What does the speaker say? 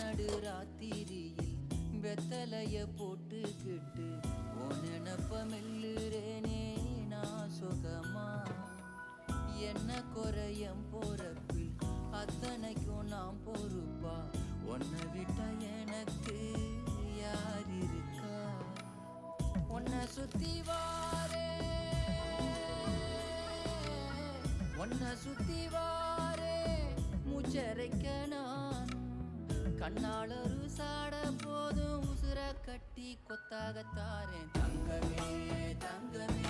நடு ராத்திரியில் வெத்தலைய போட்டுக்கிட்டு உனப்ப மெல்லுறேனே நான் சுகமா. என்ன குறையம் போறப்பில் அத்தனைக்கும் நான் பொறுப்பா. உன்னை விட்டா எனக்கு யார் இருக்கா? உன்னை சுத்தி வாரே, உன்னை சுத்தி வாரே மூச்சரைக்க நான். கண்ணால் ஒரு சாட போதும் உசுர கட்டி கொத்தாகத்தாரேன். தங்கமே தங்கமே